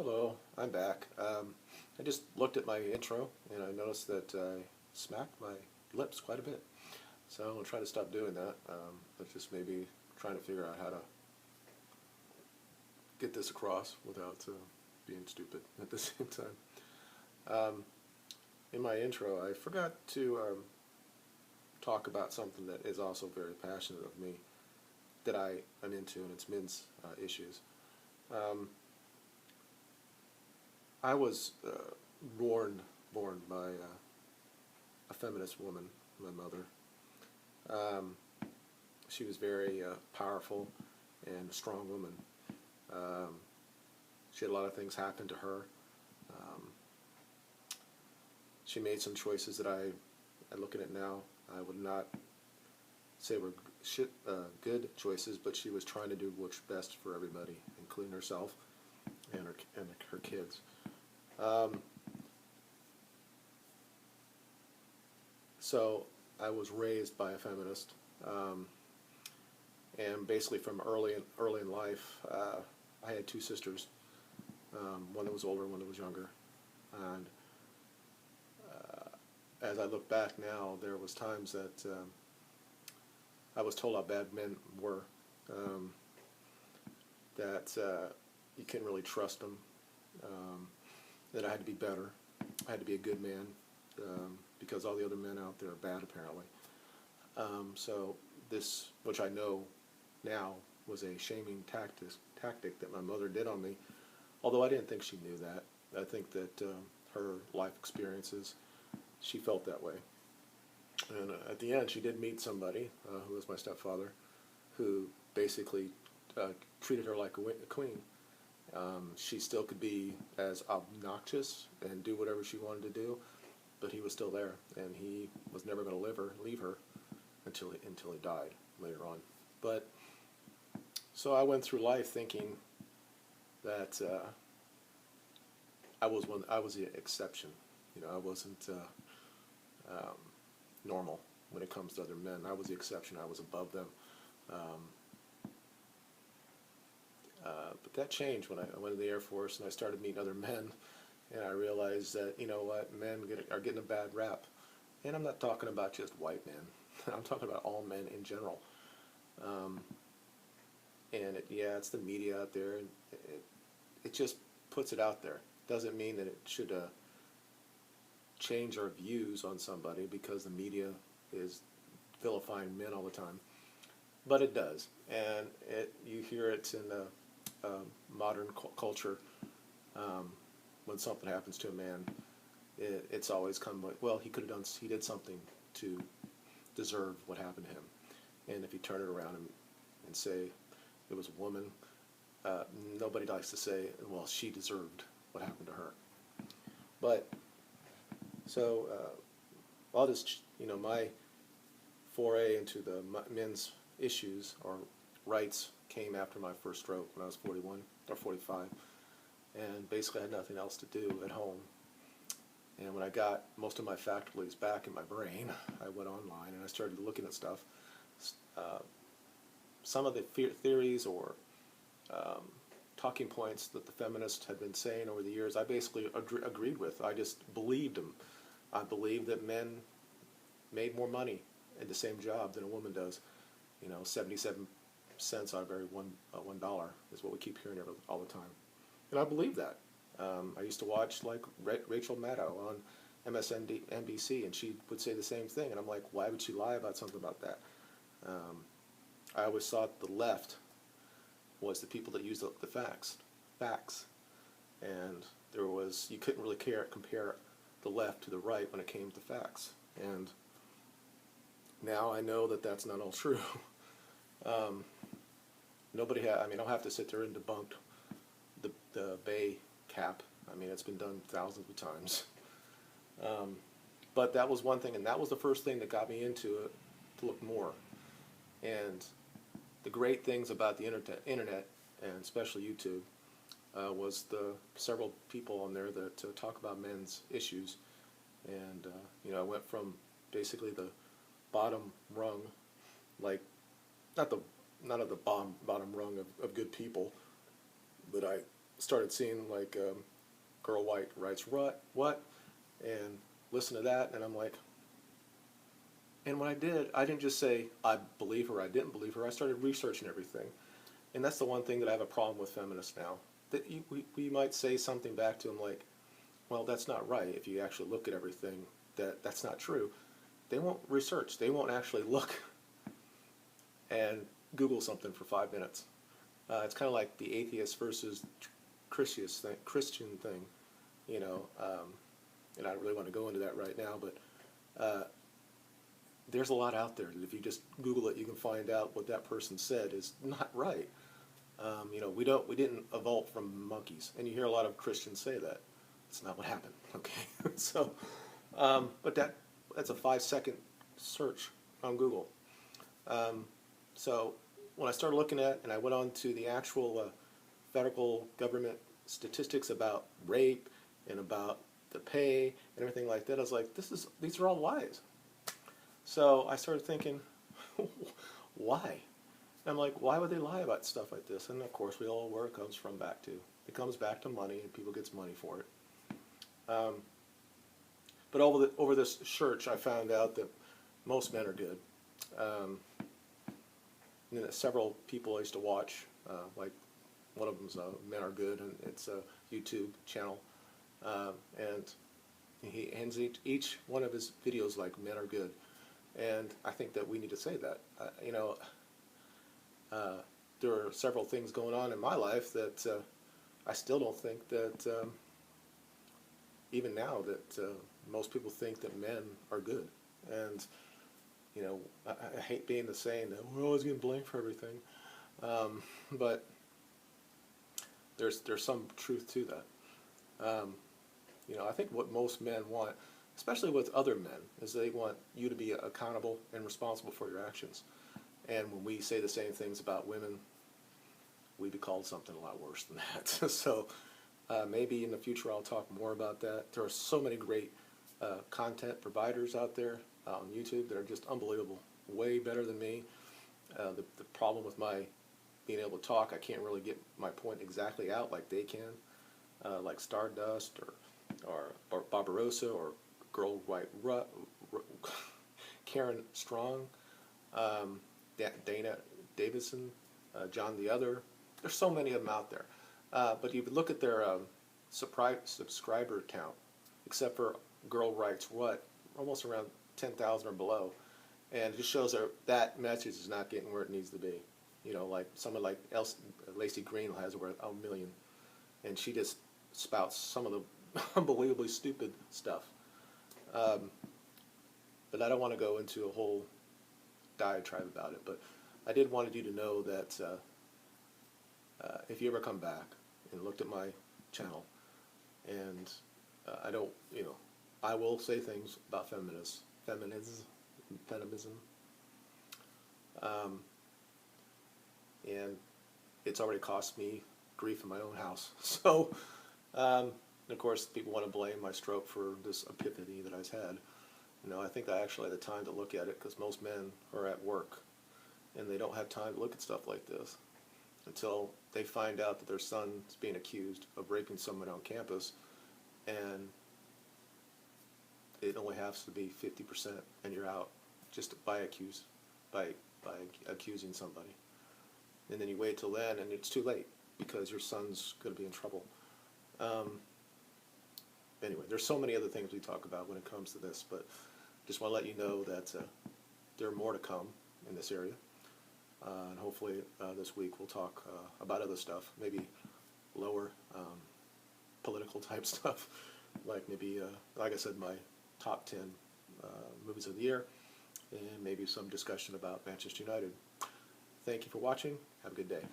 Hello, I'm back. I just looked at my intro and I noticed that I smacked my lips quite a bit. So I'm going to try to stop doing that, but just maybe trying to figure out how to get this across without being stupid at the same time. Um, in my intro, I forgot to talk about something that is also very passionate of me that I am into, and it's men's issues. Um, I was born by a feminist woman, my mother. Um, she was very powerful and a strong woman. Um, she had a lot of things happen to her. Um, she made some choices that looking at now, I would not say were good choices, but she was trying to do what's best for everybody, including herself and her kids. Um, so I was raised by a feminist, um, and basically from early in life, I had two sisters, one that was older, one that was younger, and as I look back now, there was times that I was told how bad men were, um, that you couldn't really trust them, that I had to be better, I had to be a good man, because all the other men out there are bad apparently. So this, which I know now, was a shaming tactic that my mother did on me, although I didn't think she knew that. I think that her life experiences, she felt that way. And at the end, she did meet somebody who was my stepfather, who basically uh, treated her like a queen. She still could be as obnoxious and do whatever she wanted to do, but he was still there, and he was never going to leave her until he died later on. But so I went through life thinking that I was the exception. You know, I wasn't normal when it comes to other men. I was the exception. I was above them. Um, but that changed when I went to the Air Force and I started meeting other men, and I realized that, you know what, are getting a bad rap. And I'm not talking about just white men. I'm talking about all men in general. Um, and yeah, it's the media out there, and it just puts it out there. Doesn't mean that it should change our views on somebody because the media is vilifying men all the time. But it does, and you hear it in the modern culture. Um, when something happens to a man, it's always come like, well, he did something to deserve what happened to him. And if you turn it around and say it was a woman, uh, nobody likes to say, well, she deserved what happened to her. But so all this, my foray into the men's issues or rights came after my first stroke when I was 41 or 45, and basically I had nothing else to do at home. And when I got most of my faculties back in my brain, I went online and I started looking at stuff. Uh, some of the theories or um, talking points that the feminists had been saying over the years, I basically agreed with. I just believed them. I believed that men made more money in the same job than a woman does. 77 cents out of every $1 is what we keep hearing all the time, and I believe that. I used to watch like Rachel Maddow on MSNBC, and she would say the same thing, and I'm like, why would she lie about something about that? I always thought the left was the people that used the facts, and you couldn't really compare the left to the right when it came to facts, and now I know that that's not all true. um, I mean, I'll have to sit there and debunk the Bay cap. I mean, it's been done thousands of times. But that was one thing, and that was the first thing that got me into it, to look more. And the great things about the internet and especially YouTube, was the several people on there that talk about men's issues. And I went from basically the bottom rung, like not at the bottom rung of good people, but I started seeing like Girl White Writes What, and listen to that, and I'm like, and when I didn't just say I believe her, I didn't believe her. I started researching everything, and that's the one thing that I have a problem with feminists now. That we might say something back to them like, well, that's not right. If you actually look at everything, that's not true. They won't research. They won't actually look and Google something for 5 minutes. It's kind of like the atheist versus Christian thing, you know. And I don't really want to go into that right now, but there's a lot out there that if you just Google it, you can find out what that person said is not right. You know, we didn't evolve from monkeys, and you hear a lot of Christians say that. It's not what happened. Okay, so, but that's a 5-second search on Google. So when I started looking at, and I went on to the actual federal government statistics about rape and about the pay and everything like that, I was like, these are all lies. So I started thinking, why? And I'm like, why would they lie about stuff like this? And of course, we all know where it comes from back to. It comes back to money, and people gets money for it. But over this search, I found out that most men are good. And several people I used to watch, like one of them's Men Are Good, and it's a YouTube channel, and he ends each one of his videos like "Men are good," and I think that we need to say that. You know, there are several things going on in my life that I still don't think that even now that most people think that men are good, and you know, I hate being the saying that we're always getting blamed for everything, but there's some truth to that. You know, I think what most men want, especially with other men, is they want you to be accountable and responsible for your actions. And when we say the same things about women, we'd be called something a lot worse than that. So maybe in the future I'll talk more about that. There are so many great content providers out there on YouTube that are just unbelievable, way better than me. The problem with my being able to talk, I can't really get my point exactly out like they can, like Stardust or Barbarossa or Girl White Karen Strong, Dana Davidson, John the Other. There's so many of them out there. But you look at their subscriber count, except for Girl Writes What, almost around 10,000 or below, and it just shows that message is not getting where it needs to be. You know, like someone like Lacey Green has over 1 million, and she just spouts some of the unbelievably stupid stuff. But I don't want to go into a whole diatribe about it. But I did want you to know that if you ever come back and looked at my channel, and I don't, you know, I will say things about feminism, and it's already cost me grief in my own house. So, and of course, people want to blame my stroke for this epiphany that I've had. You know, I think I actually had the time to look at it because most men are at work, and they don't have time to look at stuff like this until they find out that their son is being accused of raping someone on campus, and it only has to be 50%, and you're out just by accusing somebody. And then you wait till then, and it's too late because your son's going to be in trouble. Anyway, there's so many other things we talk about when it comes to this, but just want to let you know that there are more to come in this area. And hopefully this week we'll talk about other stuff, maybe lower political type stuff, like maybe, like I said, my top 10 movies of the year, and maybe some discussion about Manchester United. Thank you for watching. Have a good day.